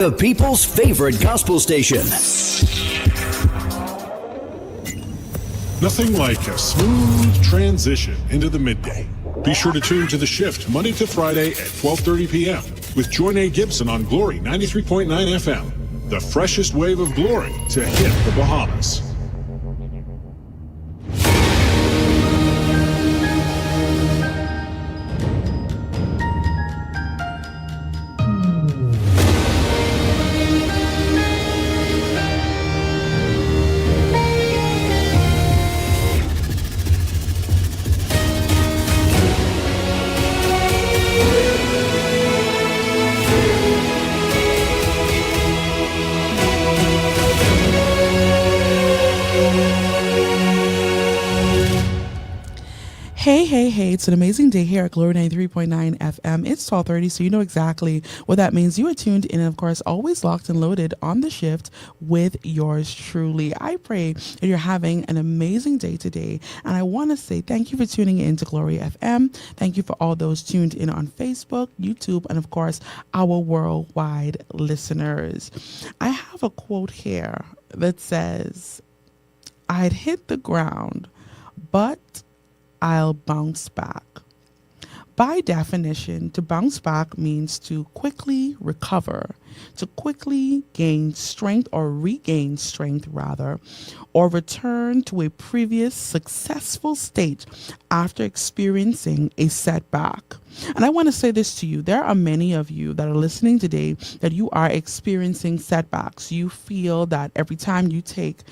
The people's favorite gospel station. Nothing like a smooth transition into the midday. Be sure to tune to The Shift Monday to Friday at 12:30 p.m. with Joinae Gibson on Glory 93.9 FM. The freshest wave of glory to hit the Bahamas. Hey, it's an amazing day here at Glory 93.9 FM. It's 12:30, so you know exactly what that means. You are tuned in, and of course, always locked and loaded on the shift with yours truly. I pray that you're having an amazing day today, and I want to say thank you for tuning in to Glory FM. Thank you for all those tuned in on Facebook, YouTube, and of course, our worldwide listeners. I have a quote here that says, "I'd hit the ground, but I'll bounce back." By definition, to bounce back means to quickly recover, to quickly gain strength or regain strength rather, or return to a previous successful state after experiencing a setback. And I want to say this to you. There are many of you that are listening today that you are experiencing setbacks. You feel that every time you take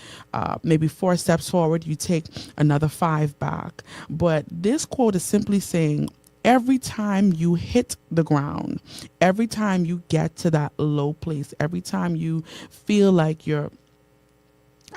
maybe 4 steps forward, you take another 5 back. But this quote is simply saying, every time you hit the ground, every time you get to that low place, every time you feel like you're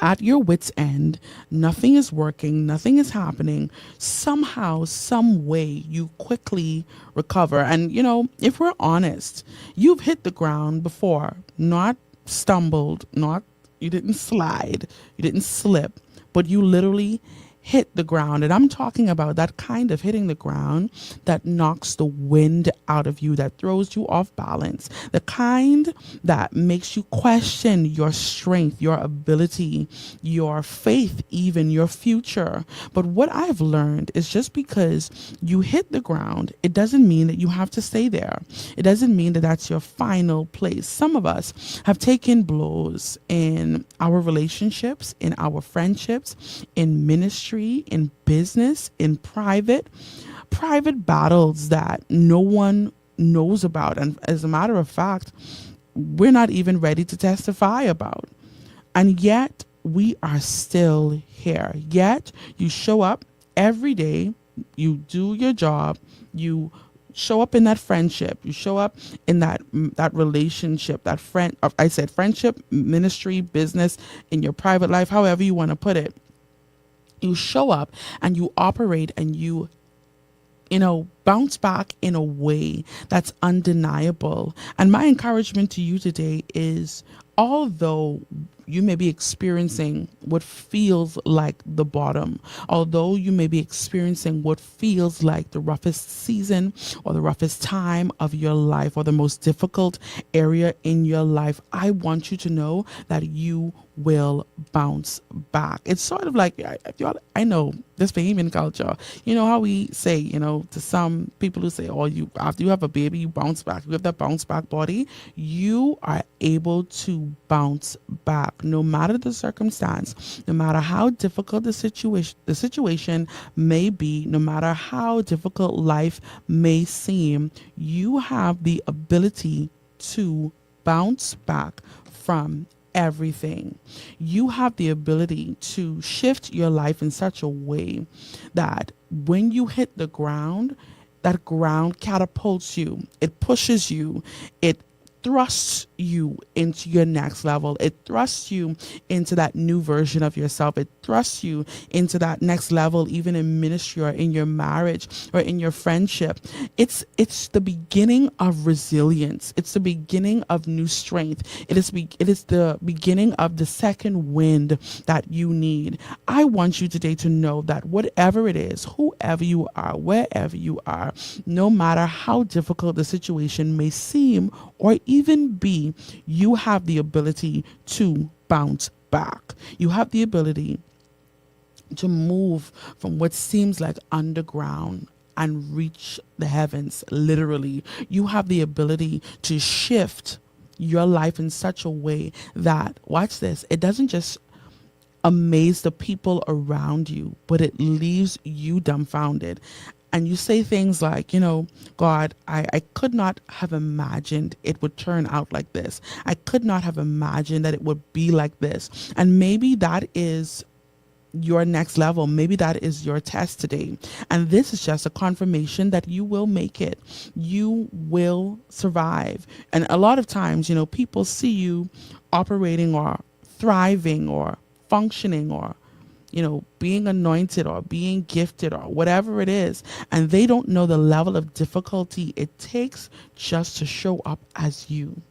at your wit's end, nothing is working, nothing is happening, somehow, some way you quickly recover. And, you know, if we're honest, you've hit the ground before, not stumbled, you didn't slide, you didn't slip, but you literally hit the ground. And I'm talking about that kind of hitting the ground that knocks the wind out of you, that throws you off balance, the kind that makes you question your strength, your ability, your faith, even your future. But what I've learned is just because you hit the ground, it doesn't mean that you have to stay there. It doesn't mean that that's your final place. Some of us have taken blows in our relationships, in our friendships, in ministry, in business, in private battles that no one knows about. And as a matter of fact, we're not even ready to testify about. And yet we are still here. Yet you show up every day, you do your job, you show up in that friendship, you show up in that relationship, that friendship, ministry, business, in your private life, however you want to put it. You show up and you operate and you bounce back in a way that's undeniable. And my encouragement to you today is, although you may be experiencing what feels like the bottom, although you may be experiencing what feels like the roughest season or the roughest time of your life or the most difficult area in your life, I want you to know that you will bounce back. It's sort of like, I know this Bahamian culture, you know how we say, to some people who say, oh, after you have a baby, you bounce back. You have that bounce back body. You are able to bounce back no matter the circumstance, no matter how difficult the situation may be, no matter how difficult life may seem. You have the ability to bounce back from everything. You have the ability to shift your life in such a way that when you hit the ground, that ground catapults you, it pushes you, it thrusts you into your next level. It thrusts you into that new version of yourself. It thrusts you into that next level, even in ministry or in your marriage or in your friendship. It's the beginning of resilience. It's the beginning of new strength. It is the beginning of the second wind that you need. I want you today to know that whatever it is, whoever you are, wherever you are, no matter how difficult the situation may seem or even be, ability, you have the ability to bounce back. You have the ability to move from what seems like underground and reach the heavens, literally. You have the ability to shift your life in such a way that, watch this, it doesn't just amaze the people around you, but it leaves you dumbfounded. And you say things like, God, I could not have imagined it would turn out like this. I could not have imagined that it would be like this. And maybe that is your next level. Maybe that is your test today. And this is just a confirmation that you will make it. You will survive. And a lot of times, people see you operating or thriving or functioning or being anointed or being gifted or whatever it is. And they don't know the level of difficulty it takes just to show up as you,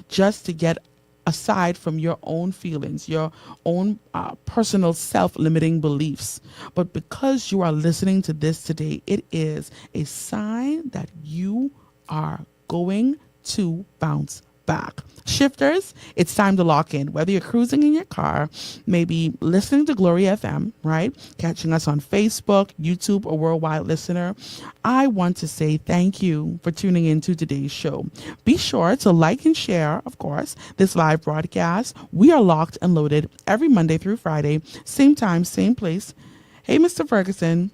just to get aside from your own feelings, your own personal self-limiting beliefs. But because you are listening to this today, it is a sign that you are going to bounce back. Shifters, it's time to lock in. Whether you're cruising in your car, maybe listening to Glory FM, right? Catching us on Facebook, YouTube, or worldwide listener, I want to say thank you for tuning in to today's show. Be sure to like and share, of course, this live broadcast. We are locked and loaded every Monday through Friday, same time, same place. Hey, Mr. Ferguson.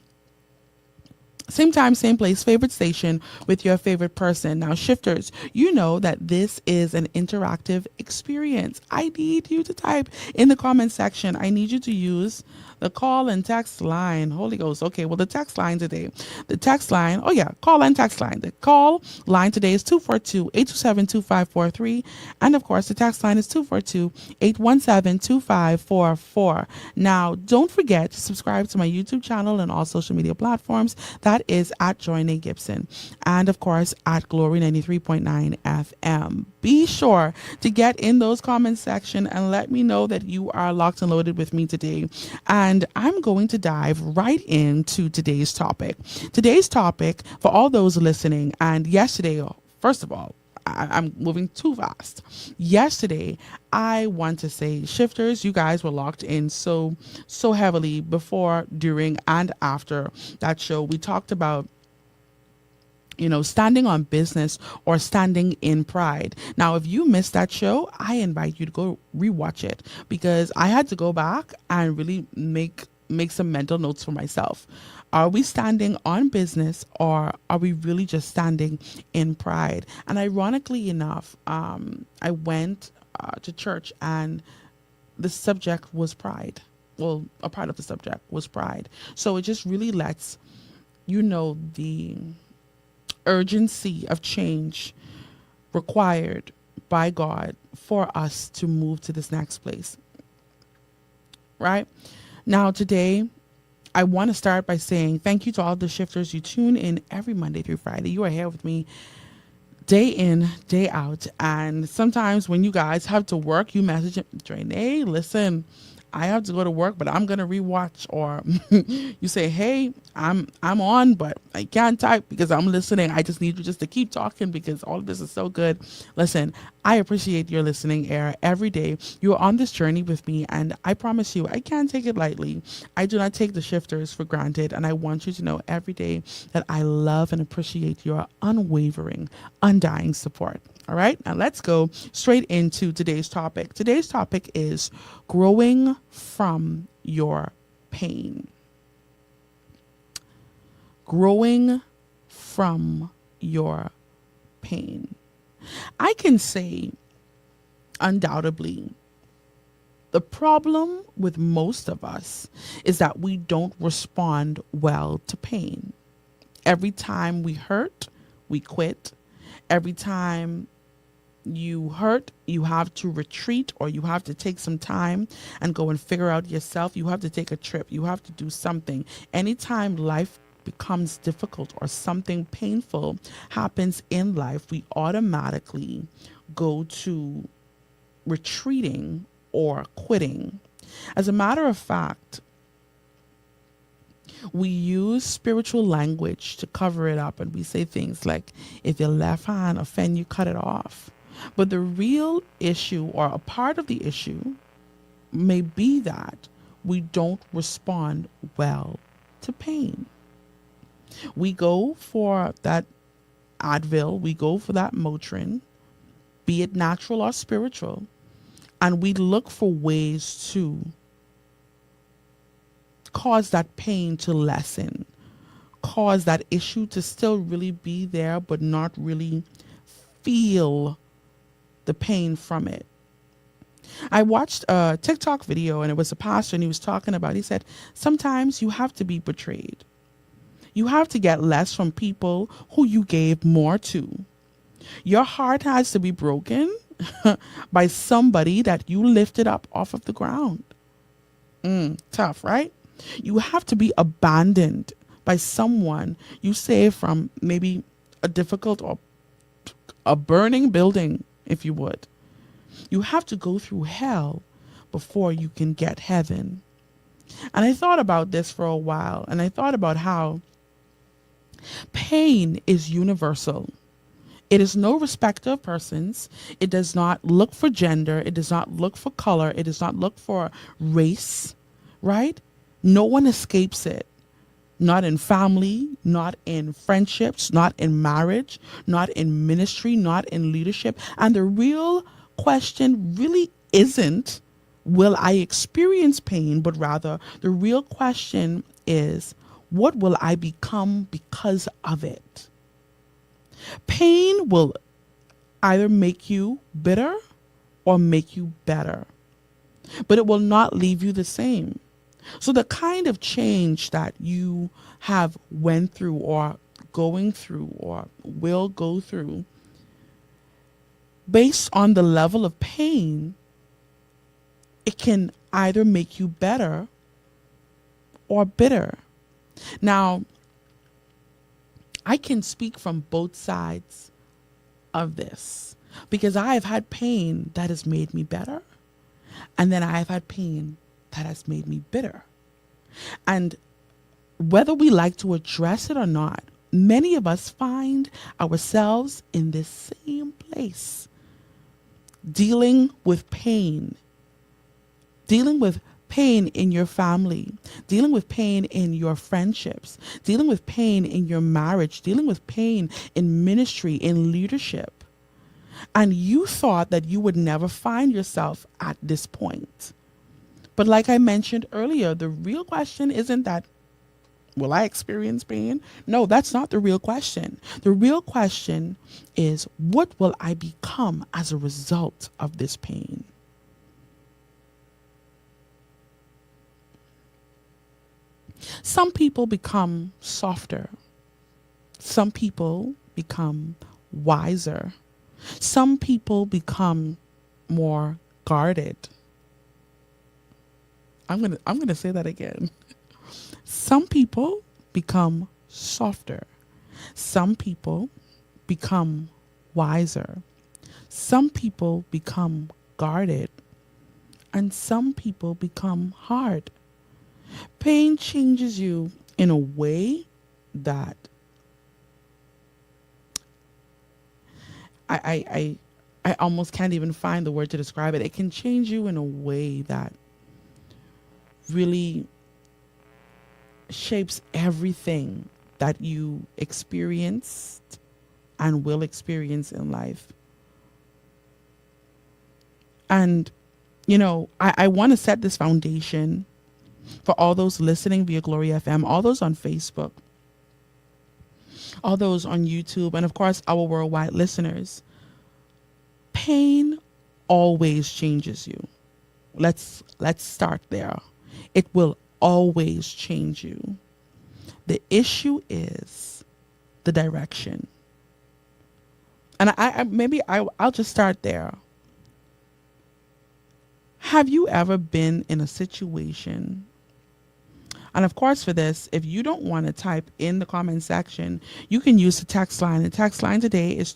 Same time, same place, favorite station with your favorite person. Now, shifters, you know that this is an interactive experience. I need you to type in the comment section. I need you to use the call and text line. Holy Ghost. Okay, well, the text line today. The text line, call and text line. The call line today is 242-827-2543. And of course, the text line is 242-817-2544. Now, don't forget to subscribe to my YouTube channel and all social media platforms. That is at Joinae Gibson. And of course, at Glory 93.9 FM. Be sure to get in those comments section and let me know that you are locked and loaded with me today. And I'm going to dive right into today's topic. Today's topic, for all those listening, and yesterday, first of all, I'm moving too fast. Yesterday, I want to say, shifters, you guys were locked in so heavily before, during, and after that show. We talked about standing on business or standing in pride. Now, if you missed that show, I invite you to go rewatch it, because I had to go back and really make some mental notes for myself. Are we standing on business, or are we really just standing in pride? And ironically enough, I went to church, and the subject was pride. Well, a part of the subject was pride. So it just really lets the urgency of change required by God for us to move to this next place. Right? Now, today, I want to start by saying thank you to all the shifters. You tune in every Monday through Friday. You are here with me day in, day out. And sometimes when you guys have to work, you message Joinae, listen, I have to go to work, but I'm going to rewatch. Or you say, hey, I'm on, but I can't type because I'm listening. I just need you just to keep talking because all of this is so good. Listen, I appreciate your listening ear every day. You're on this journey with me, and I promise you, I can't take it lightly. I do not take the shifters for granted, and I want you to know every day that I love and appreciate your unwavering, undying support. All right, now let's go straight into today's topic. Today's topic is growing from your pain. Growing from your pain. I can say undoubtedly, the problem with most of us is that we don't respond well to pain. Every time we hurt, we quit. Every time you hurt, you have to retreat, or you have to take some time and go and figure out yourself. You have to take a trip. You have to do something. Anytime life becomes difficult or something painful happens in life, we automatically go to retreating or quitting. As a matter of fact, we use spiritual language to cover it up, and we say things like, if your left hand offend you, cut it off. But the real issue, or a part of the issue, may be that we don't respond well to pain. We go for that Advil, we go for that Motrin, be it natural or spiritual, and we look for ways to cause that pain to lessen, cause that issue to still really be there, but not really feel the pain from it. I watched a TikTok video, and it was a pastor, and he was talking about, he said, sometimes you have to be betrayed. You have to get less from people who you gave more to. Your heart has to be broken by somebody that you lifted up off of the ground. Tough, right? You have to be abandoned by someone you saved from maybe a difficult or a burning building, if you would. You have to go through hell before you can get heaven. And I thought about this for a while, and I thought about how pain is universal. It is no respecter of persons. It does not look for gender. It does not look for color. It does not look for race, right? No one escapes it. Not in family, not in friendships, not in marriage, not in ministry, not in leadership. And the real question really isn't, will I experience pain? But rather, the real question is, what will I become because of it? Pain will either make you bitter or make you better, but it will not leave you the same. So the kind of change that you have went through or going through or will go through, based on the level of pain, it can either make you better or bitter. Now, I can speak from both sides of this because I have had pain that has made me better, and then I have had pain that has made me bitter. And whether we like to address it or not, many of us find ourselves in this same place, dealing with pain in your family, dealing with pain in your friendships, dealing with pain in your marriage, dealing with pain in ministry, in leadership. And you thought that you would never find yourself at this point. But like I mentioned earlier, the real question isn't that, will I experience pain? No, that's not the real question. The real question is, what will I become as a result of this pain? Some people become softer. Some people become wiser. Some people become more guarded. I'm gonna say that again. Some people become softer. Some people become wiser. Some people become guarded. And some people become hard. Pain changes you in a way that I almost can't even find the word to describe it. It can change you in a way that really shapes everything that you experienced and will experience in life. And, you know, I want to set this foundation for all those listening via Glory FM, all those on Facebook, all those on YouTube, and of course, our worldwide listeners. Pain always changes you. Let's start there. It will always change you. The issue is the direction. And I'll just start there. Have you ever been in a situation? And of course, for this, if you don't want to type in the comment section, you can use the text line. The text line today is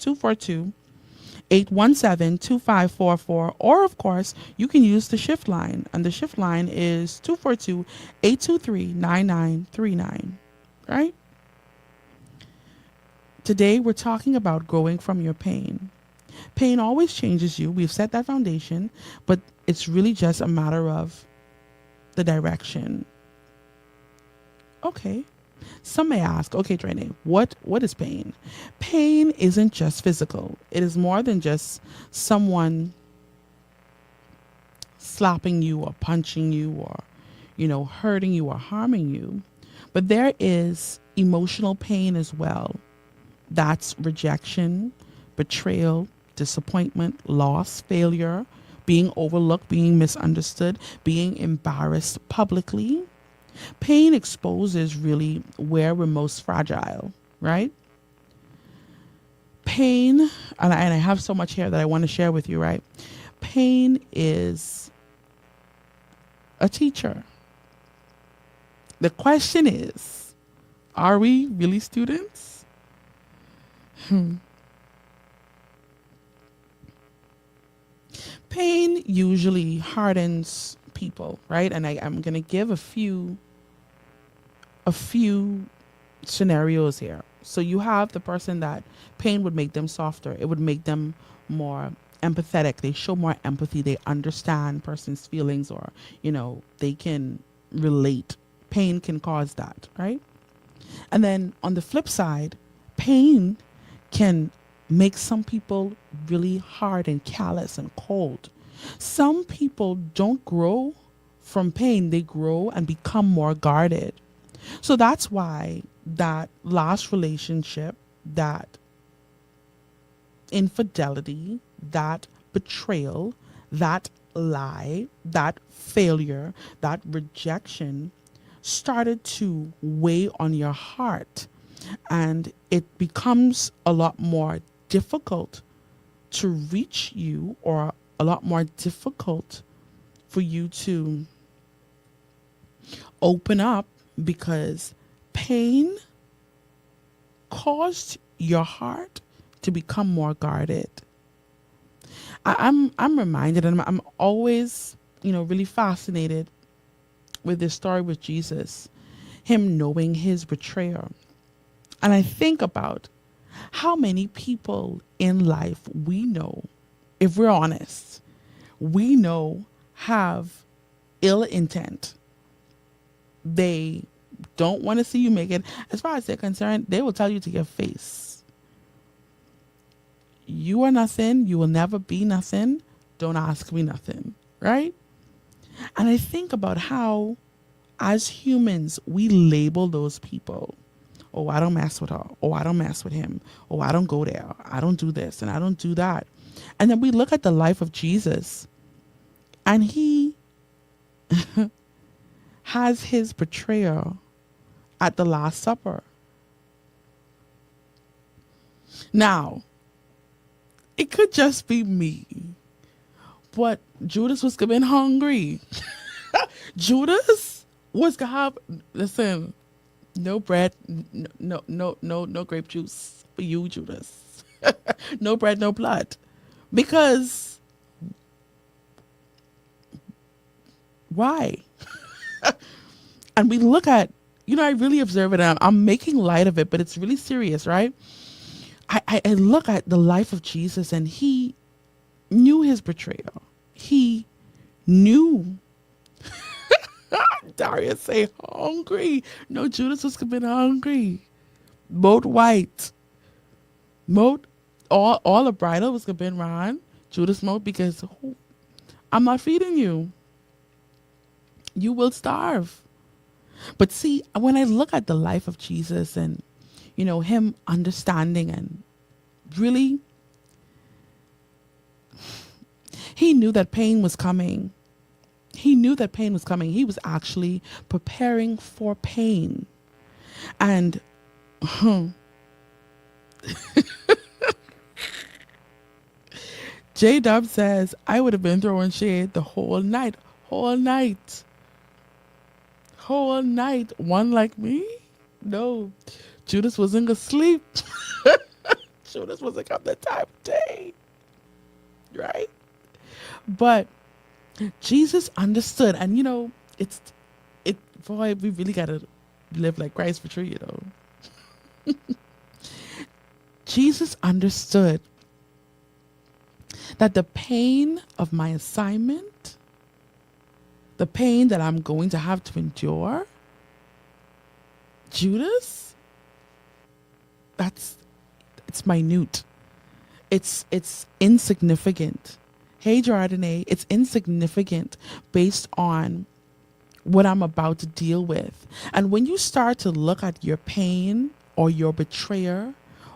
242-817-2544. Or, of course, you can use the shift line. And the shift line is 242-823-9939. Right? Today, we're talking about growing from your pain. Pain always changes you. We've set that foundation, but it's really just a matter of the direction. Okay. Some may ask, okay, Joinae, what is pain? Pain isn't just physical. It is more than just someone slapping you or punching you or, hurting you or harming you. But there is emotional pain as well. That's rejection, betrayal, disappointment, loss, failure, being overlooked, being misunderstood, being embarrassed publicly. Pain exposes really where we're most fragile, right? Pain, and I have so much here that I want to share with you, right? Pain is a teacher. The question is, are we really students? Pain usually hardens people, right? And I'm going to give a few scenarios here. So you have the person that pain would make them softer. It would make them more empathetic. They show more empathy. They understand person's feelings, or, they can relate. Pain can cause that, right? And then on the flip side, pain can make some people really hard and callous and cold. Some people don't grow from pain. They grow and become more guarded. So that's why that last relationship, that infidelity, that betrayal, that lie, that failure, that rejection started to weigh on your heart, and it becomes a lot more difficult to reach you, or a lot more difficult for you to open up, because pain caused your heart to become more guarded. I'm reminded, and I'm always, really fascinated with this story with Jesus, him knowing his betrayer. And I think about how many people in life we know, if we're honest, we know have ill intent. They don't want to see you make it. As far as they're concerned, they will tell you to your face, you are nothing. You will never be nothing. Don't ask me nothing. Right? And I think about how, as humans, we label those people. Oh, I don't mess with her. Oh, I don't mess with him. Oh, I don't go there. I don't do this and I don't do that. And then we look at the life of Jesus, and he has his betrayer at the Last Supper. Now, it could just be me, but Judas was getting hungry. Judas was gonna have, listen, no bread, no grape juice for you, Judas. No bread, no blood. Because why? And we look at, I really observe it, and I'm making light of it, but it's really serious, right? I look at the life of Jesus, and he knew his betrayal. He knew. Darius say hungry. No, Judas was been hungry. Both white. Both all the bridal was been Ron. Judas moat, because I'm not feeding you. You will starve. But see, when I look at the life of Jesus, and him understanding, and really, he knew that pain was coming. He knew that pain was coming. He was actually preparing for pain. And J Dub says, I would have been throwing shade the whole night. Whole night. One like me? No. Judas wasn't asleep. Judas wasn't up that time of day. Right? But Jesus understood. And boy, we really gotta live like Christ for true, Jesus understood that the pain of my assignment, the pain that I'm going to have to endure, Judas, it's minute. It's insignificant. Hey, Joinae, it's insignificant based on what I'm about to deal with. And when you start to look at your pain or your betrayer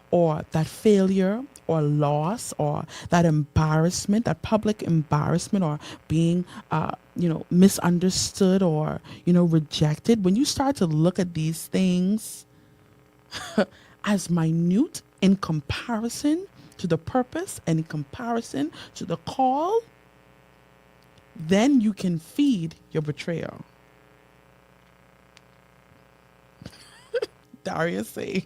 or that failure or loss or that embarrassment, that public embarrassment or being, misunderstood or, rejected, when you start to look at these things as minute in comparison to the purpose and in comparison to the call, then you can feed your betrayer. Darius say,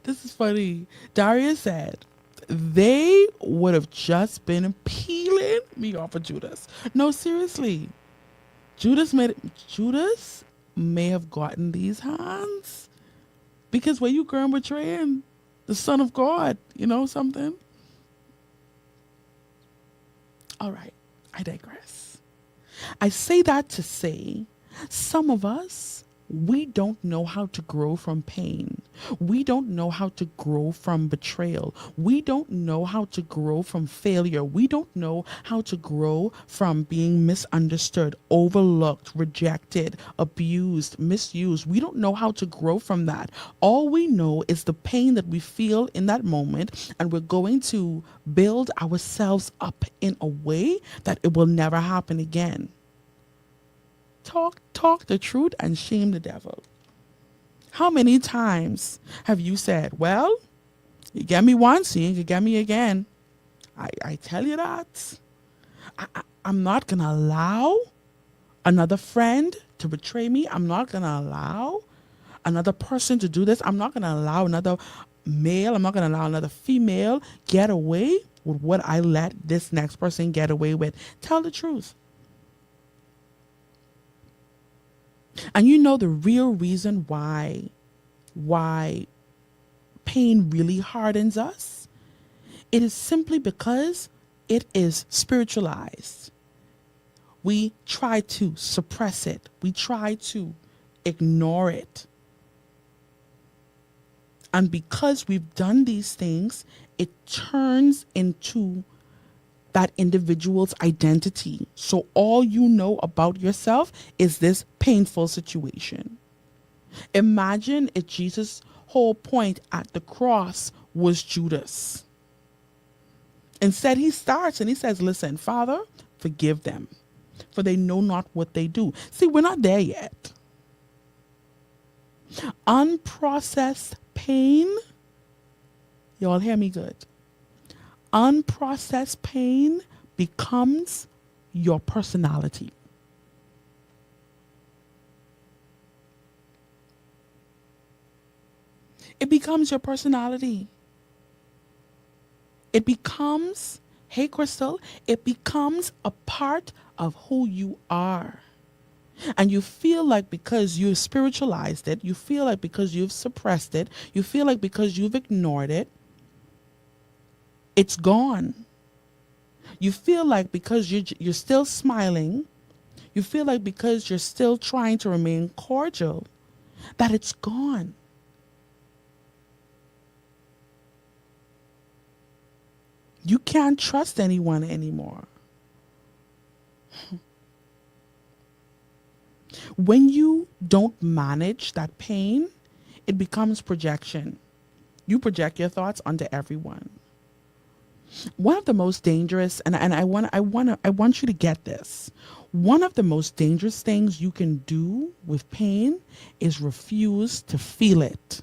this is funny. Darius said, they would have just been peeling me off of Judas. No, seriously. Judas may have gotten these hands because when you go and betraying the Son of God, something? All right, I digress. I say that to say some of us, we don't know how to grow from pain. We don't know how to grow from betrayal. We don't know how to grow from failure. We don't know how to grow from being misunderstood, overlooked, rejected, abused, misused. We don't know how to grow from that. All we know is the pain that we feel in that moment, and we're going to build ourselves up in a way that it will never happen again. Talk the truth and shame the devil. How many times have you said, well, you get me once, you can get me again? I tell you that. I'm not going to allow another friend to betray me. I'm not going to allow another person to do this. I'm not going to allow another male. I'm not going to allow another female get away with what I let this next person get away with. Tell the truth. And the real reason why pain really hardens us, it is simply because it is spiritualized. We try to suppress it. We try to ignore it. And because we've done these things, it turns into that individual's identity. So all you know about yourself is this painful situation. Imagine if Jesus' whole point at the cross was Judas. Instead, he starts and he says, listen, Father, forgive them, for they know not what they do. See, we're not there yet. Unprocessed pain, y'all hear me good. Unprocessed pain becomes your personality. It becomes your personality. It becomes, hey Crystal, it becomes a part of who you are. And you feel like because you've spiritualized it, you feel like because you've suppressed it, you feel like because you've ignored it, it's gone. You feel like because you're still smiling, you feel like because you're still trying to remain cordial, that it's gone. You can't trust anyone anymore. When you don't manage that pain, it becomes projection. You project your thoughts onto everyone. One of the most dangerous, and I want you to get this. One of the most dangerous things you can do with pain is refuse to feel it.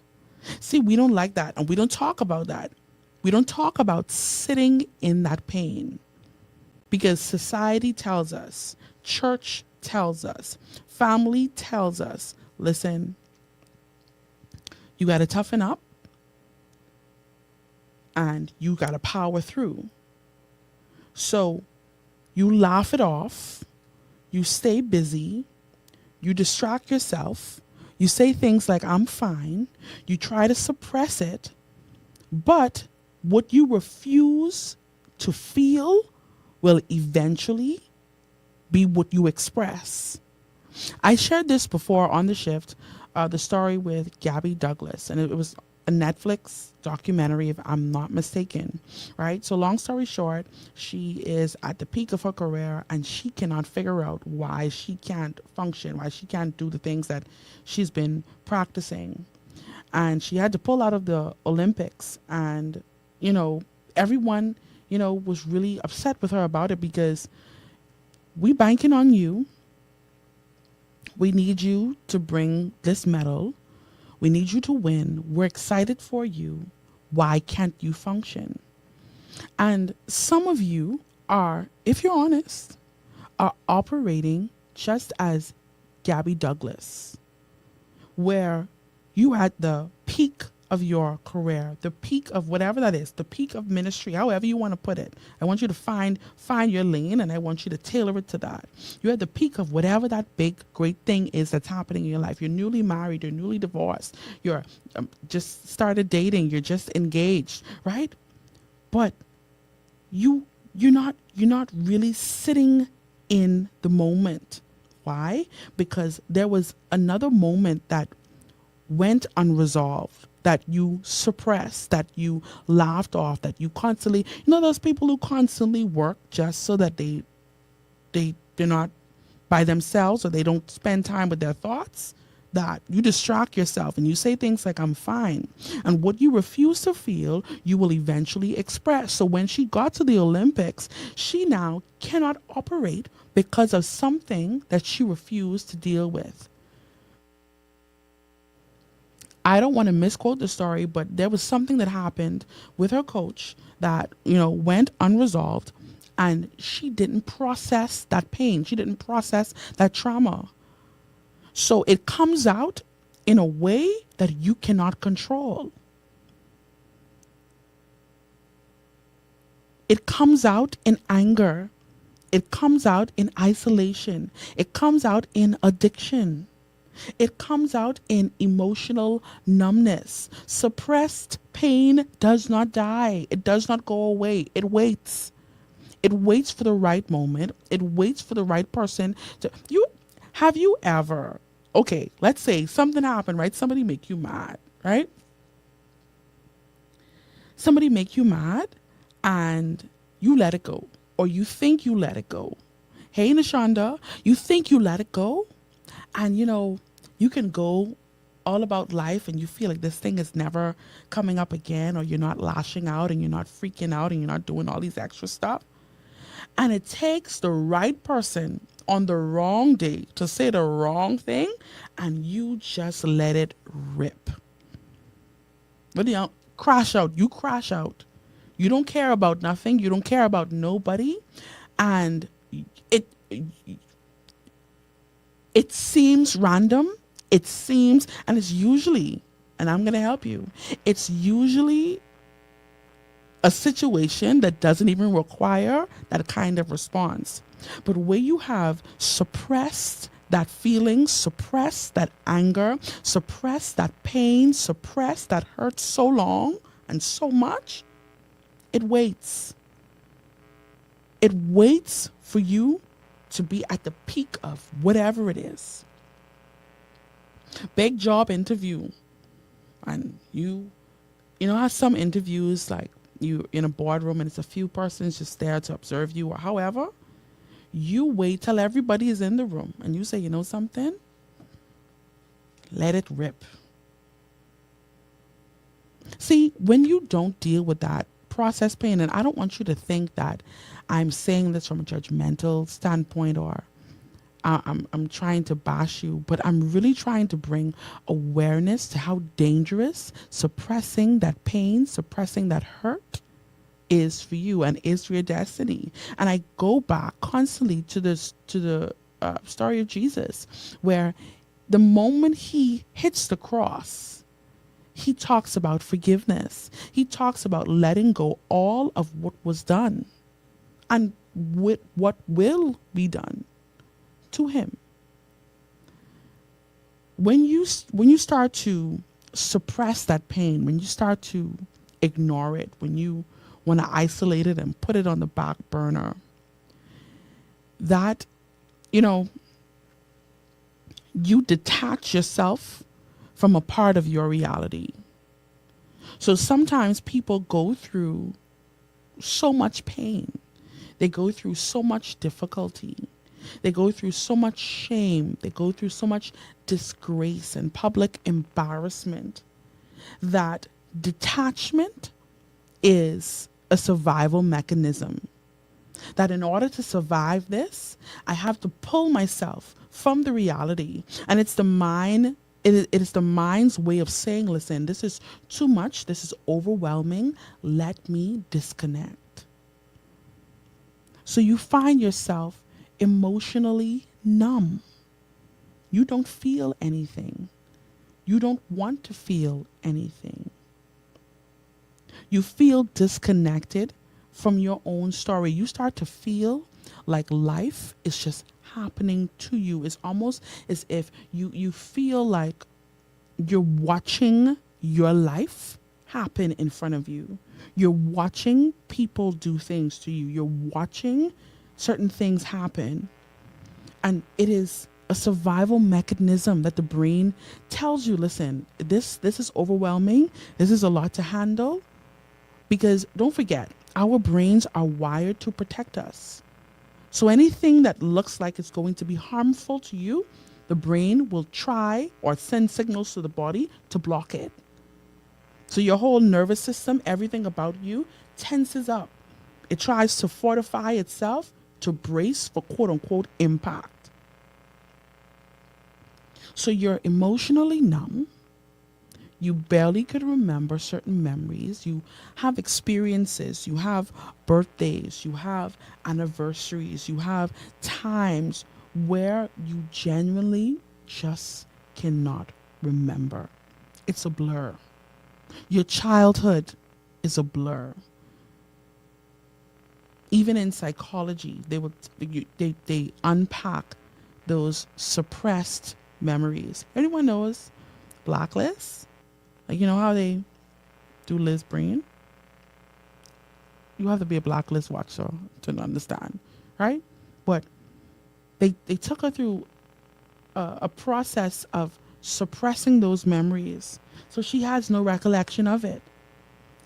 See, we don't like that, and we don't talk about that. We don't talk about sitting in that pain because society tells us, church tells us, family tells us, listen, you got to toughen up and you got to power through. So you laugh it off, you stay busy, you distract yourself, you say things like, I'm fine, you try to suppress it, but What you refuse to feel will eventually be what you express. I shared this before on the shift, the story with Gabby Douglas, and it was a Netflix documentary, if I'm not mistaken, right? So, long story short, she is at the peak of her career and she cannot figure out why she can't function, why she can't do the things that she's been practicing. And she had to pull out of the Olympics, and, everyone, was really upset with her about it because we banking on you. We need you to bring this medal. We need you to win. We're excited for you. Why can't you function? And some of you are, if you're honest, are operating just as Gabby Douglas, where you at the peak of your career, the peak of whatever that is, the peak of ministry, however you want to put it. I want you to find your lane, and I want you to tailor it to that. You're at the peak of whatever that big, great thing is that's happening in your life. You're newly married, you're newly divorced, you're just started dating, you're just engaged, right? But you're not really sitting in the moment. Why? Because there was another moment that went unresolved, that you suppressed, that you laughed off, that you constantly, those people who constantly work just so that they're not by themselves, or they don't spend time with their thoughts, that you distract yourself and you say things like, I'm fine. And what you refuse to feel, you will eventually express. So when she got to the Olympics, she now cannot operate because of something that she refused to deal with. I don't want to misquote the story, but there was something that happened with her coach that, went unresolved, and she didn't process that pain. She didn't process that trauma. So it comes out in a way that you cannot control. It comes out in anger. It comes out in isolation. It comes out in addiction. It comes out in emotional numbness. Suppressed pain does not die. It does not go away. It waits. It waits for the right moment. It waits for the right person to have you ever, okay, let's say something happened, right? Somebody make you mad, right? Somebody make you mad and you let it go, or you think you let it go. Hey, Nashonda, you think you let it go, and you can go all about life and you feel like this thing is never coming up again, or you're not lashing out and you're not freaking out and you're not doing all these extra stuff. And it takes the right person on the wrong day to say the wrong thing, and you just let it rip. But crash out. You crash out. You don't care about nothing. You don't care about nobody. And it seems random. It seems, and it's usually, and I'm going to help you, it's usually a situation that doesn't even require that kind of response. But where you have suppressed that feeling, suppressed that anger, suppressed that pain, suppressed that hurt so long and so much, it waits. It waits for you to be at the peak of whatever it is. Big job interview. And you how some interviews, like you in a boardroom and it's a few persons just there to observe you, or however, you wait till everybody is in the room and you say, you know something? Let it rip. See, when you don't deal with that process pain, and I don't want you to think that I'm saying this from a judgmental standpoint, or I'm trying to bash you, but I'm really trying to bring awareness to how dangerous suppressing that pain, suppressing that hurt is for you and is for your destiny. And I go back constantly to the story of Jesus, where the moment he hits the cross, he talks about forgiveness. He talks about letting go all of what was done and with what will be done to him. When you start to suppress that pain, when you start to ignore it, when you want to isolate it and put it on the back burner, that, you know, you detach yourself from a part of your reality. So sometimes people go through so much pain. They go through so much difficulty. They go through so much shame. They go through so much disgrace and public embarrassment that detachment is a survival mechanism. That in order to survive this, I have to pull myself from the reality. And it's the mind, it is the mind's way of saying, listen, this is too much. This is overwhelming. Let me disconnect. So you find yourself emotionally numb. You don't feel anything. You don't want to feel anything. You feel disconnected from your own story. You start to feel like life is just happening to you. It's almost as if you feel like you're watching your life happen in front of you. You're watching people do things to you. You're watching certain things happen. And it is a survival mechanism that the brain tells you, listen, this is overwhelming. This is a lot to handle. Because don't forget, our brains are wired to protect us. So anything that looks like it's going to be harmful to you, the brain will try or send signals to the body to block it. So your whole nervous system, everything about you tenses up. It tries to fortify itself to brace for quote unquote impact. So you're emotionally numb. You barely could remember certain memories. You have experiences. You have birthdays. You have anniversaries. You have times where you genuinely just cannot remember. It's a blur. Your childhood is a blur. Even in psychology, they unpack those suppressed memories. Anyone knows blacklist? Like, you know how they do Liz brain? You have to be a blacklist watcher to understand, right? But they took her through a process of suppressing those memories. So she has no recollection of it.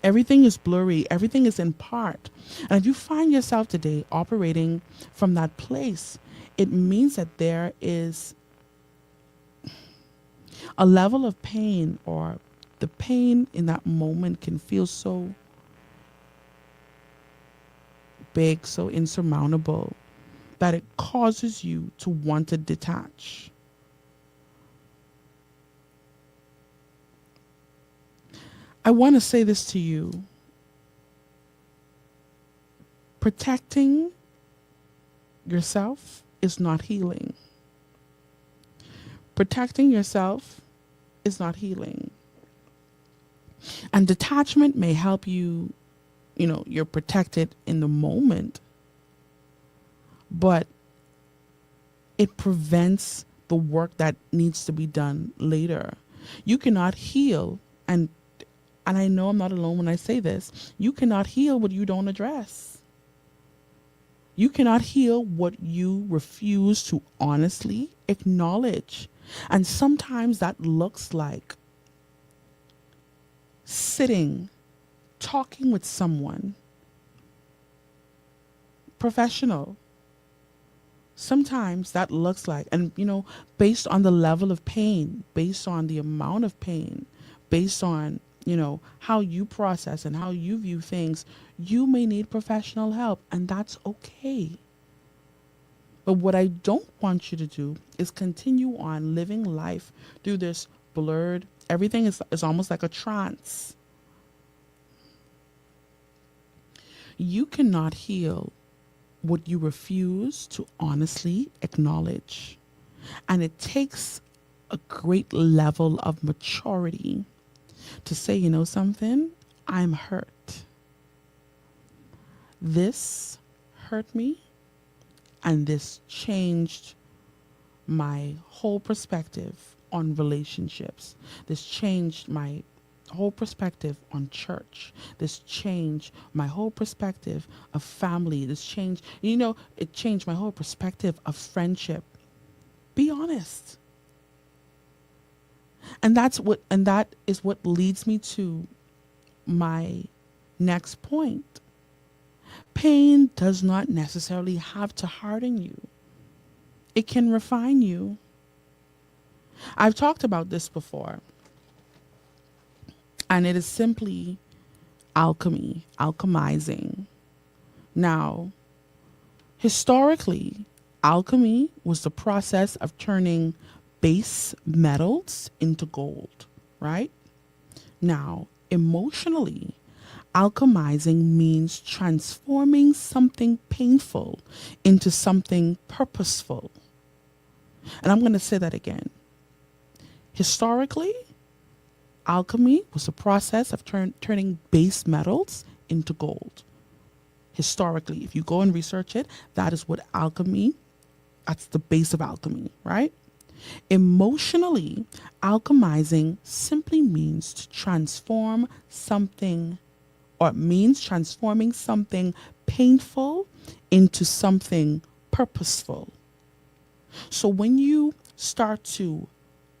Everything is blurry. Everything is in part. And if you find yourself today operating from that place, it means that there is a level of pain, or the pain in that moment can feel so big, so insurmountable, that it causes you to want to detach. I want to say this to you. Protecting yourself is not healing. Protecting yourself is not healing. And detachment may help you, you're protected in the moment, but it prevents the work that needs to be done later. You cannot heal, and I know I'm not alone when I say this, you cannot heal what you don't address. You cannot heal what you refuse to honestly acknowledge. And sometimes that looks like sitting, talking with someone professional. Sometimes that looks like, and based on the level of pain, based on the amount of pain, based on, how you process and how you view things, you may need professional help, and that's okay. But what I don't want you to do is continue on living life through this blurred, everything is almost like a trance. You cannot heal what you refuse to honestly acknowledge. And it takes a great level of maturity to say, something, I'm hurt. This hurt me, and this changed my whole perspective on relationships. This changed my whole perspective on church, this change my whole perspective of family, this change, it changed my whole perspective of friendship. Be honest. And that is what leads me to my next point. Pain does not necessarily have to harden you. It can refine you. I've talked about this before. And it is simply alchemy, alchemizing. Now, historically, alchemy was the process of turning base metals into gold, right? Now, emotionally, alchemizing means transforming something painful into something purposeful. And I'm going to say that again. Historically, alchemy was the process of turning base metals into gold. Historically, if you go and research it, that is what alchemy, that's the base of alchemy, right? Emotionally, alchemizing simply means to transform something, or it means transforming something painful into something purposeful. So when you start to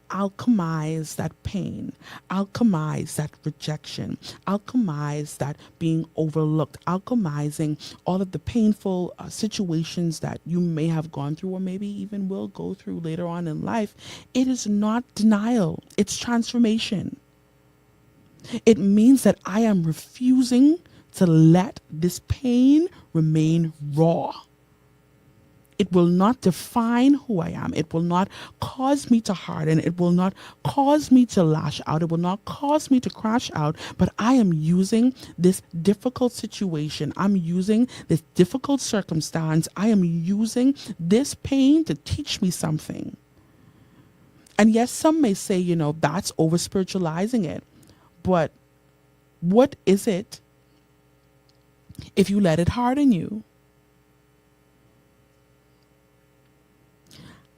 alchemize that pain, alchemize that rejection, alchemize that being overlooked, alchemizing all of the painful situations that you may have gone through or maybe even will go through later on in life, it is not denial, it's transformation. It means that I am refusing to let this pain remain raw. It will not define who I am. It will not cause me to harden. It will not cause me to lash out. It will not cause me to crash out. But I am using this difficult situation. I'm using this difficult circumstance. I am using this pain to teach me something. And yes, some may say, that's over spiritualizing it. But what is it if you let it harden you?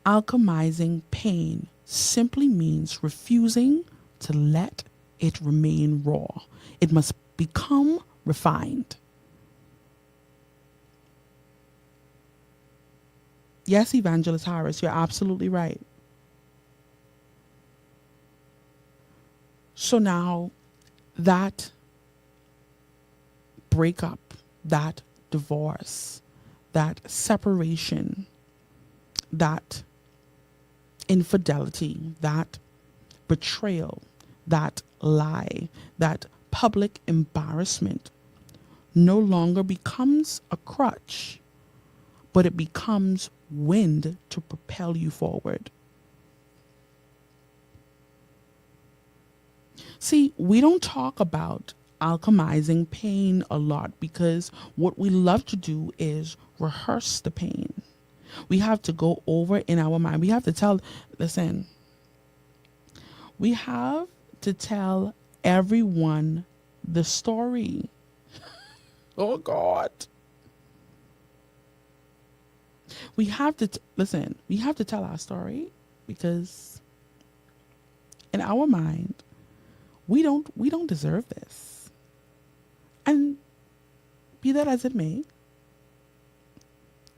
Alchemizing pain simply means refusing to let it remain raw. It must become refined. Yes, Evangelist Harris, you're absolutely right. So now that breakup, that divorce, that separation, that infidelity, that betrayal, that lie, that public embarrassment no longer becomes a crutch, but it becomes wind to propel you forward. See, we don't talk about alchemizing pain a lot because what we love to do is rehearse the pain. We have to go over in our mind. We have to tell everyone the story. Oh God. We have to tell our story because in our mind, we don't deserve this. And be that as it may,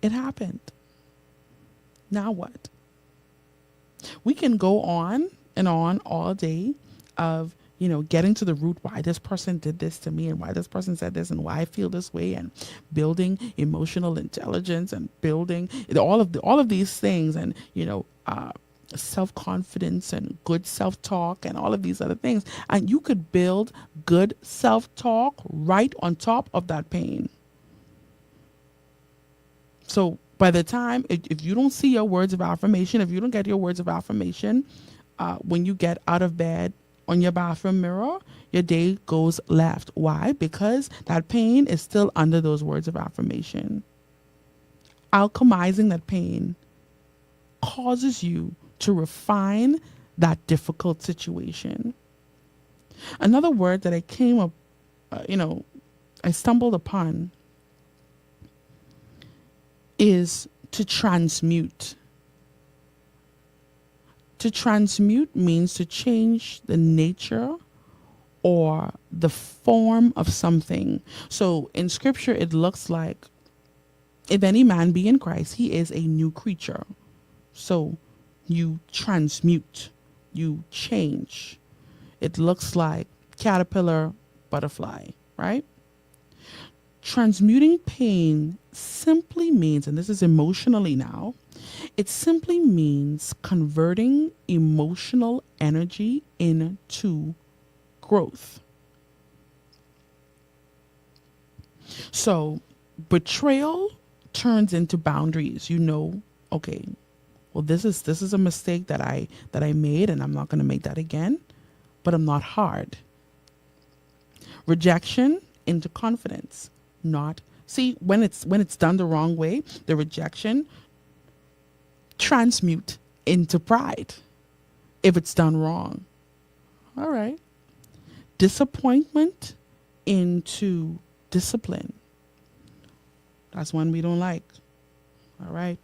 it happened. Now what? We can go on and on all day of, getting to the root why this person did this to me and why this person said this and why I feel this way, and building emotional intelligence and building all of these things, and self-confidence and good self-talk and all of these other things. And you could build good self-talk right on top of that pain. So by the time, if you don't see your words of affirmation, if you don't get your words of affirmation, when you get out of bed on your bathroom mirror, your day goes left. Why? Because that pain is still under those words of affirmation. Alchemizing that pain causes you to refine that difficult situation. Another word that I came up, I stumbled upon is to transmute. To transmute means to change the nature or the form of something. So in scripture, it looks like if any man be in Christ, he is a new creature. So you transmute, you change. It looks like caterpillar, butterfly, right? Transmuting pain simply means, and this is emotionally now, it simply means converting emotional energy into growth. So betrayal turns into boundaries. You know, okay, well this is a mistake that I made and I'm not going to make that again, but I'm not hard. Rejection into confidence. Not see when it's done the wrong way, the rejection transmute into pride if it's done wrong. All right. Disappointment into discipline. That's one we don't like. All right.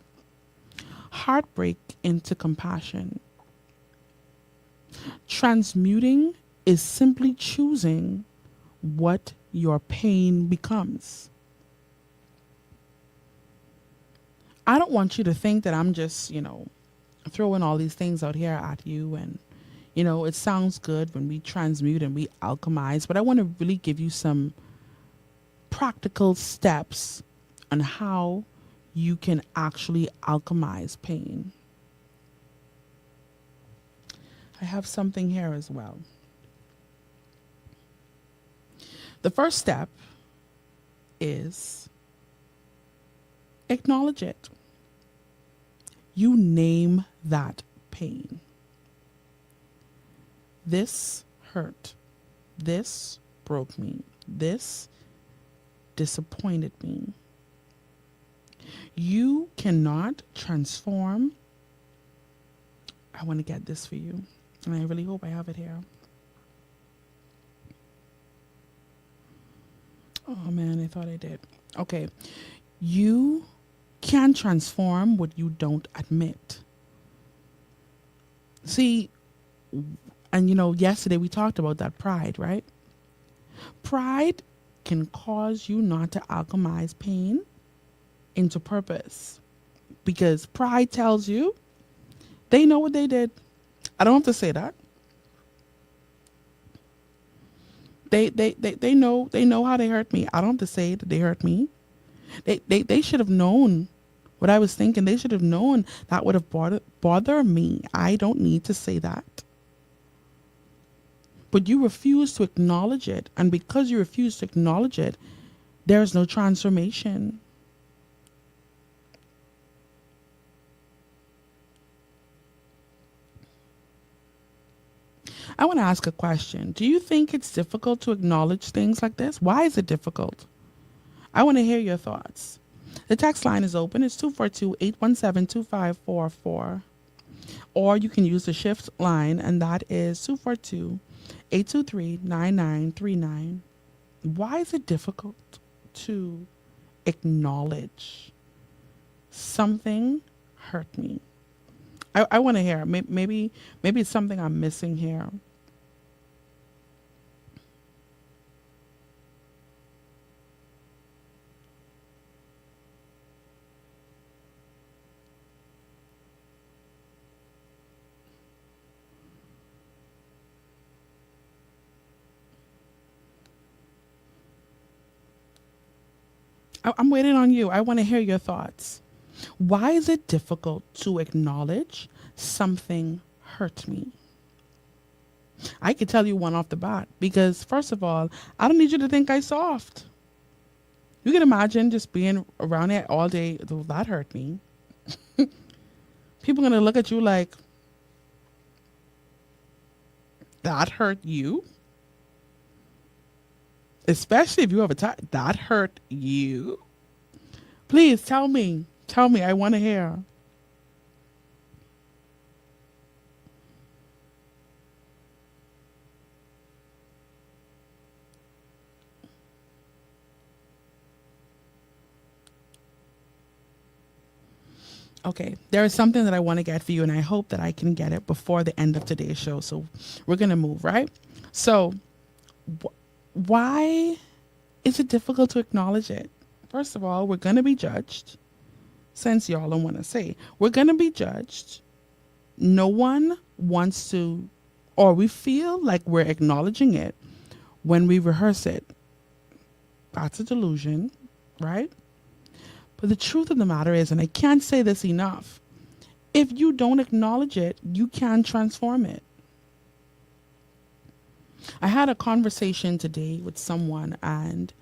Heartbreak into compassion. Transmuting is simply choosing what your pain becomes. I don't want you to think that I'm just, throwing all these things out here at you and, it sounds good when we transmute and we alchemize, but I want to really give you some practical steps on how you can actually alchemize pain. I have something here as well. The first step is acknowledge it. You name that pain. This hurt. This broke me. This disappointed me. You cannot transform. I want to get this for you, and I really hope I have it here. Oh man, I thought I did. Okay. You can transform what you don't admit. See, and yesterday we talked about that pride, right? Pride can cause you not to alchemize pain into purpose, because pride tells you they know what they did. I don't have to say that. They know how they hurt me. I don't have to say that they hurt me. They should have known what I was thinking. They should have known that would have bothered me. I don't need to say that. But you refuse to acknowledge it. And because you refuse to acknowledge it, there's no transformation. I want to ask a question. Do you think it's difficult to acknowledge things like this? Why is it difficult? I want to hear your thoughts. The text line is open. It's 242-817-2544. Or you can use the shift line, and that is 242-823-9939. Why is it difficult to acknowledge something hurt me? I want to hear. Maybe it's something I'm missing here. I'm waiting on you. I want to hear your thoughts. Why is it difficult to acknowledge something hurt me? I could tell you one off the bat, because first of all, I don't need you to think I'm soft. You can imagine just being around it all day. "Oh, that hurt me." People are going to look at you like, "That hurt you?" Especially if you have a time. "That hurt you?" Please tell me. Tell me. I want to hear. Okay, there is something that I want to get for you, and I hope that I can get it before the end of today's show. So we're going to move, right? So Why is it difficult to acknowledge it? First of all, we're going to be judged. Since y'all don't want to say, we're going to be judged. No one wants to, or we feel like we're acknowledging it when we rehearse it. That's a delusion, right? But the truth of the matter is, and I can't say this enough, if you don't acknowledge it, you can transform it. I had a conversation today with someone, and,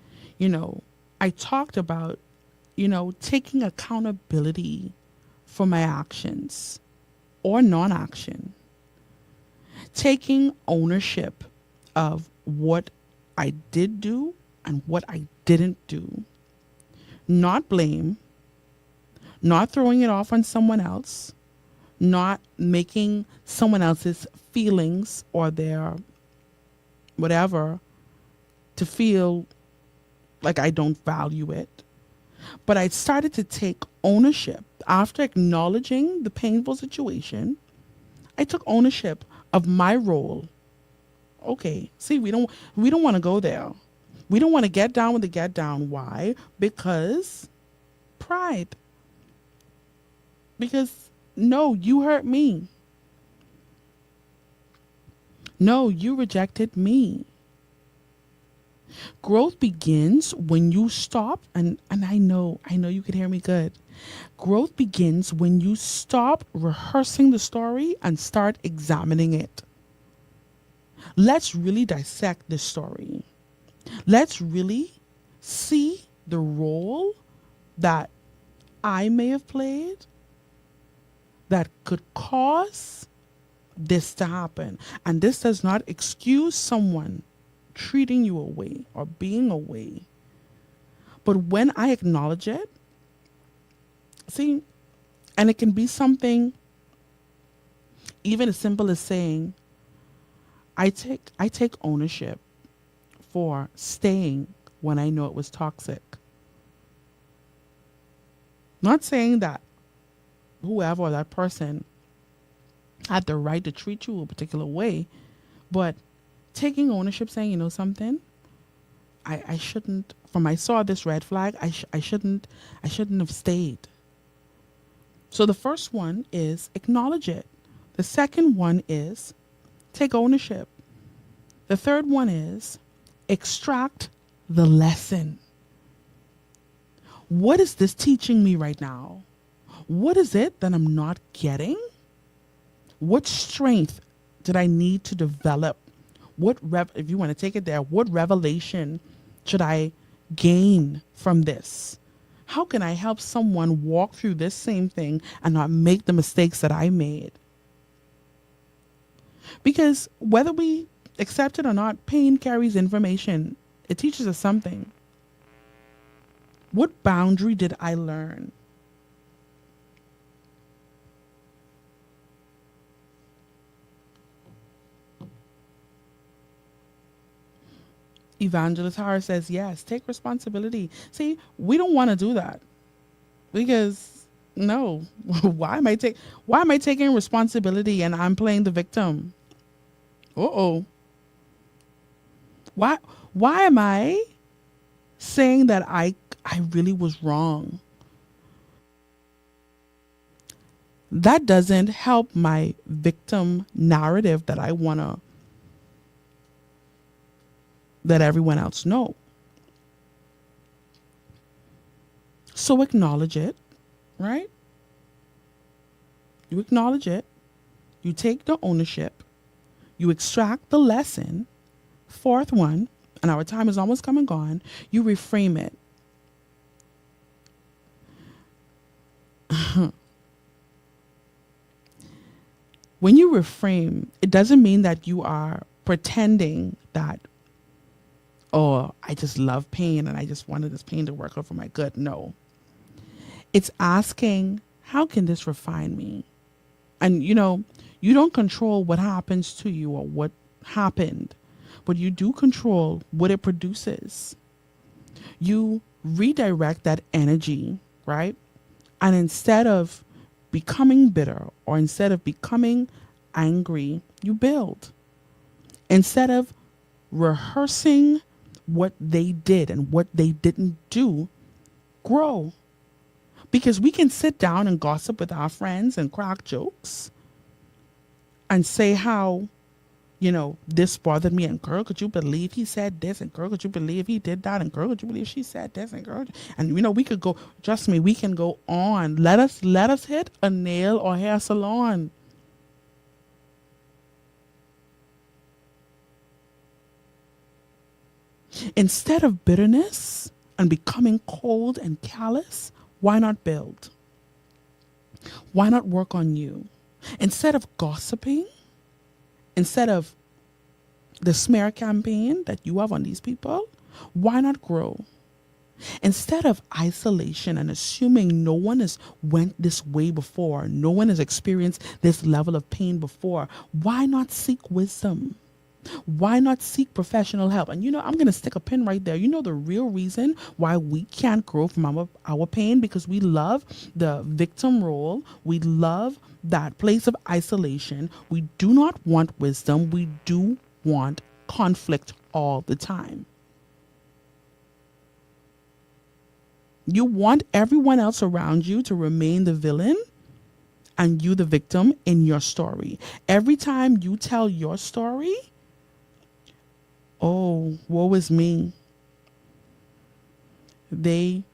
I talked about, taking accountability for my actions or non action, taking ownership of what I did do and what I didn't do, not blame, not throwing it off on someone else, not making someone else's feelings or their whatever to feel like I don't value it. But I started to take ownership after acknowledging the painful situation. I took ownership of my role. Okay, see, we don't want to go there. We don't want to get down with the get down. Why? Because pride. Because no, you hurt me. No, you rejected me. Growth begins when you stop, and I know you can hear me good. Growth begins when you stop rehearsing the story and start examining it. Let's really dissect this story. Let's really see the role that I may have played that could cause this to happen. And this does not excuse someone treating you away or being away. But when I acknowledge it, see, and it can be something even as simple as saying, I take ownership for staying when I know it was toxic. Not saying that whoever or that person had the right to treat you a particular way, but taking ownership, saying, something, I shouldn't. From I saw this red flag, I shouldn't have stayed. So the first one is acknowledge it. The second one is take ownership. The third one is extract the lesson. What is this teaching me right now? What is it that I'm not getting? What strength did I need to develop? If you want to take it there, what revelation should I gain from this? How can I help someone walk through this same thing and not make the mistakes that I made? Because whether we accept it or not, pain carries information. It teaches us something. What boundary did I learn? Evangelist Harris says, yes, take responsibility. See, we don't want to do that because no, why am I taking responsibility and I'm playing the victim? Why am I saying that I really was wrong? That doesn't help my victim narrative that I want to let everyone else know. So acknowledge it, right? You acknowledge it. You take the ownership. You extract the lesson. Fourth one, and our time is almost come and gone, you reframe it. When you reframe, it doesn't mean that you are pretending that, oh, I just love pain and I just wanted this pain to work out for my good. No. It's asking, how can this refine me? And, you don't control what happens to you or what happened, but you do control what it produces. You redirect that energy, right? And instead of becoming bitter or instead of becoming angry, you build. Instead of rehearsing what they did and what they didn't do, grow. Because we can sit down and gossip with our friends and crack jokes and say how, this bothered me. And girl, could you believe he said this? And girl, could you believe he did that? And girl, could you believe she said this? And girl, and we could go, trust me, we can go on. Let us hit a nail or hair salon. Instead of bitterness and becoming cold and callous, why not build? Why not work on you? Instead of gossiping, instead of the smear campaign that you have on these people, why not grow? Instead of isolation and assuming no one has went this way before, no one has experienced this level of pain before, why not seek wisdom? Why not seek professional help? And I'm going to stick a pin right there. The real reason why we can't grow from our pain, because we love the victim role. We love that place of isolation. We do not want wisdom. We do want conflict all the time. You want everyone else around you to remain the villain and you the victim in your story. Every time you tell your story, oh, woe is me. They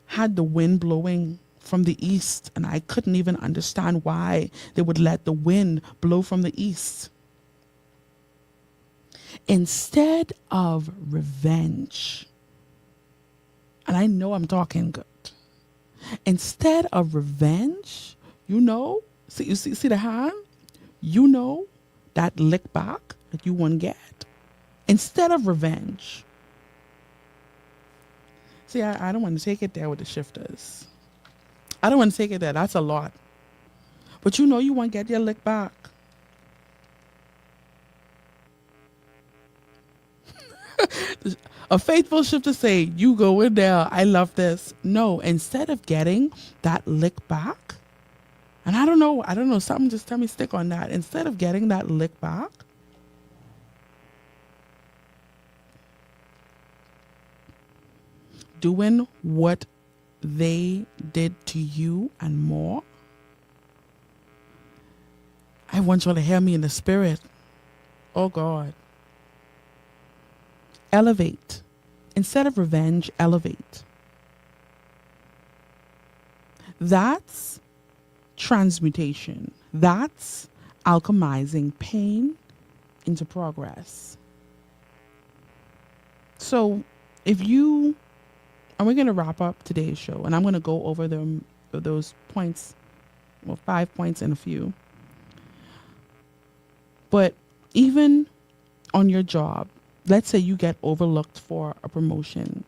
had the wind blowing from the east, and I couldn't even understand why they would let the wind blow from the east. Instead of revenge, and I know I'm talking good. Instead of revenge, see the hand? That lick back that you won't get. Instead of revenge. See, I don't want to take it there with the shifters. I don't want to take it there. That's a lot. But you won't get your lick back. A faithful shifter say, you go in there. I love this. No, instead of getting that lick back, and I don't know, something just tell me stick on that. Instead of getting that lick back, doing what they did to you and more. I want you to hear me in the spirit. Oh God. Elevate. Instead of revenge, elevate. That's transmutation. That's alchemizing pain into progress. So and we're going to wrap up today's show, and I'm going to go over those points, 5 points and a few. But even on your job, let's say you get overlooked for a promotion.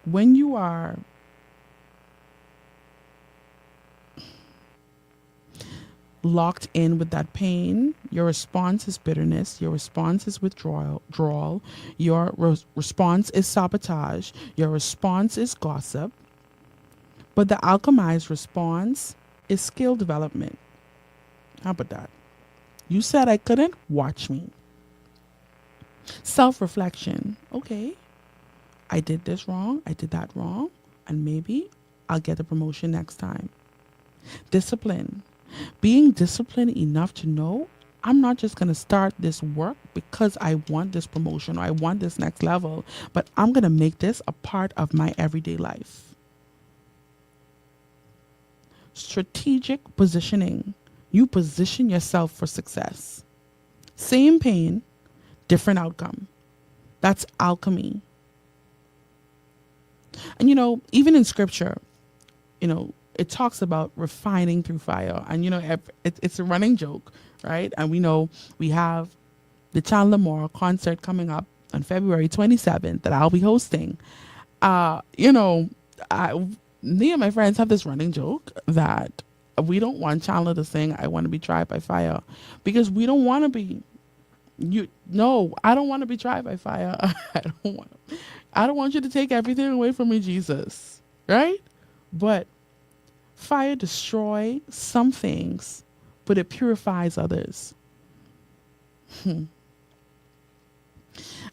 When you are locked in with that pain, your response is bitterness, your response is withdrawal, your response is sabotage, your response is gossip. But the alchemized response is skill development. How about that? You said I couldn't? Watch me. Self-reflection. Okay, I did this wrong, I did that wrong, and maybe I'll get a promotion next time. Discipline. Being disciplined enough to know I'm not just going to start this work because I want this promotion or I want this next level, but I'm going to make this a part of my everyday life. Strategic positioning. You position yourself for success. Same pain, different outcome. That's alchemy. And even in scripture, it talks about refining through fire. And, it's a running joke, right? And we know we have the Chandler Moore concert coming up on February 27th that I'll be hosting. Me and my friends have this running joke that we don't want Chandler to sing I Want to Be Tried by Fire because we don't want to be. I don't want to be tried by fire. I don't want you to take everything away from me, Jesus. Right? But fire destroys some things, but it purifies others.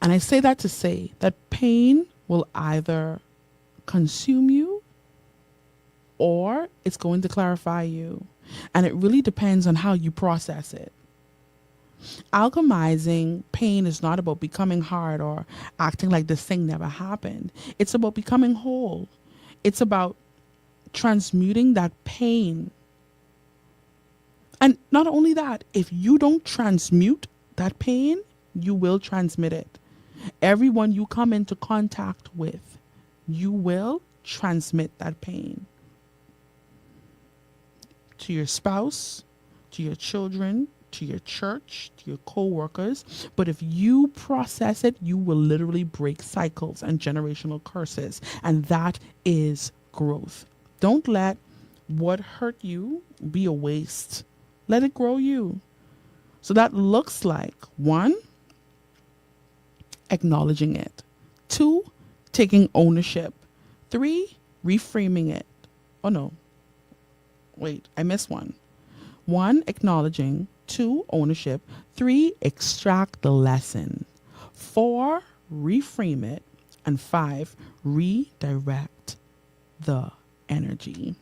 And I say that to say that pain will either consume you or it's going to clarify you. And it really depends on how you process it. Alchemizing pain is not about becoming hard or acting like this thing never happened. It's about becoming whole. It's about transmuting that pain. And not only that, if you don't transmute that pain, you will transmit it. Everyone you come into contact with, you will transmit that pain. To your spouse, to your children, to your church, to your co-workers. But if you process it, you will literally break cycles and generational curses. And that is growth. Don't let what hurt you be a waste. Let it grow you. So that looks like 1, acknowledging it. 2, taking ownership. 3, reframing it. Oh no. Wait, I missed one. 1, acknowledging. 2, ownership. 3, extract the lesson. 4, reframe it. And 5, redirect the energy.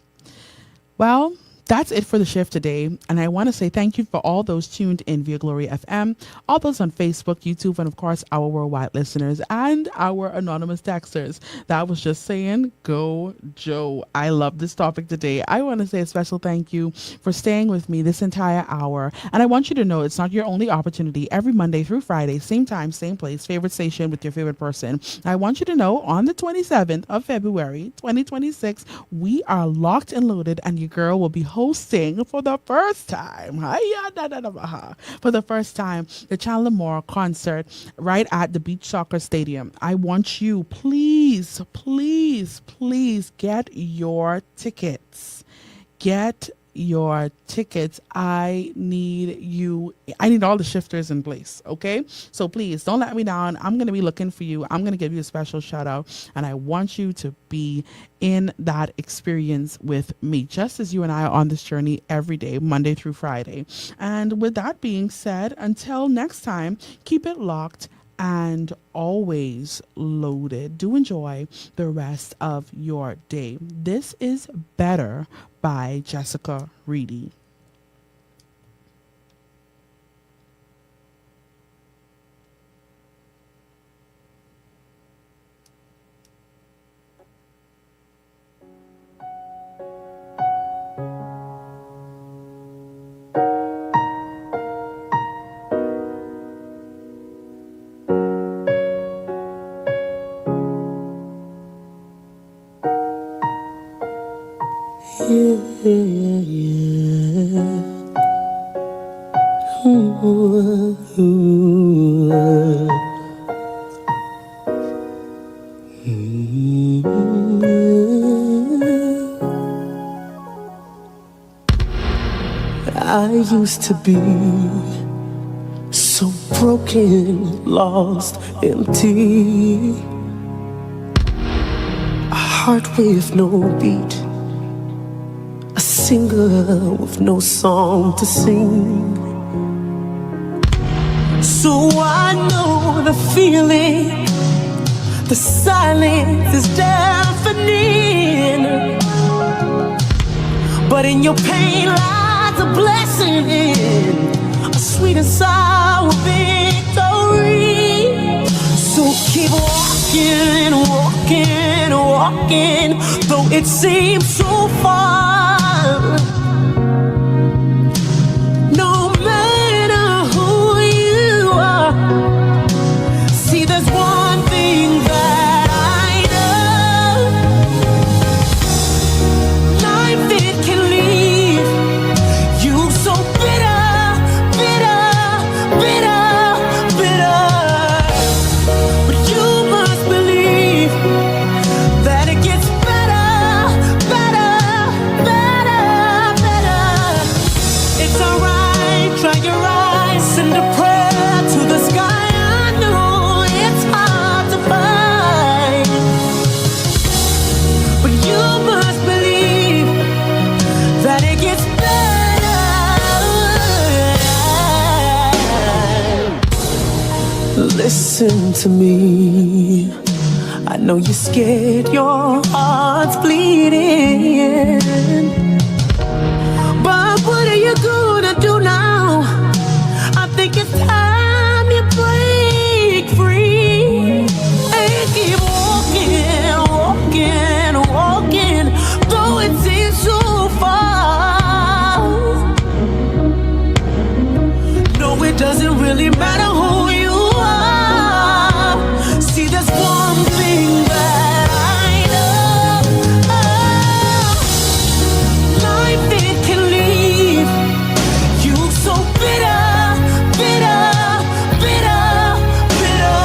Well, that's it for the shift today. And I want to say thank you for all those tuned in via Glory FM, all those on Facebook, YouTube, and of course, our worldwide listeners and our anonymous texters. That was just saying, go Joe. I love this topic today. I want to say a special thank you for staying with me this entire hour. And I want you to know it's not your only opportunity. Every Monday through Friday, same time, same place, favorite station with your favorite person. I want you to know on the 27th of February, 2026, we are locked and loaded and your girl will be hosting for the first time, the Chandler Moore concert right at the Beach Soccer Stadium. I want you, please, please, please get your tickets. Get your tickets. I need you. I need all the shifters in place. Okay. So please don't let me down. I'm going to be looking for you. I'm going to give you a special shout out and I want you to be in that experience with me, just as you and I are on this journey every day, Monday through Friday. And with that being said, until next time, keep it locked and always loaded. Do enjoy the rest of your day. This is Better by Jessica Reedy. I used to be so broken, lost, empty, a heart with no beat, a singer with no song to sing. So I know the feeling, the silence is deafening, but in your pain lies a blessing, a sweet and sour victory. So keep walking, walking, walking, though it seems so far. No matter who you are, see there's one thing that I know. Life, it can leave you so bitter, bitter, bitter, bitter. But you must believe that it gets better, better, better, better. It's alright, dry your eyes, send a prayer to the sky. I know it's hard to find, but you must believe that it gets better. Listen. listen to me. I know you're scared, your heart's bleeding. But what are you gonna do now? I think it's time you break free and keep walking, walking, walking, though it seems so far. No, it doesn't really matter who you are. See, there's one thing that I know. Life, it can leave you so bitter, bitter, bitter, bitter.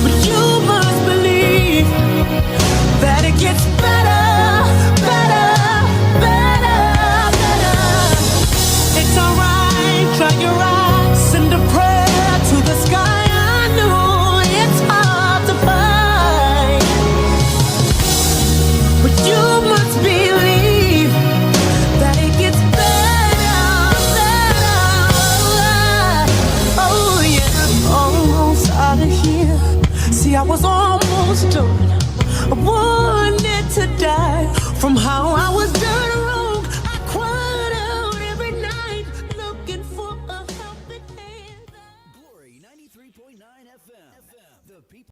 But you must believe that it gets better, better, better, better. It's alright, dry your eyes, send a prayer to the sky. I know it's hard to find, but you must believe that it gets better, better. Oh yeah, almost out of here. See, I was almost done. I wanted to die from how I was done.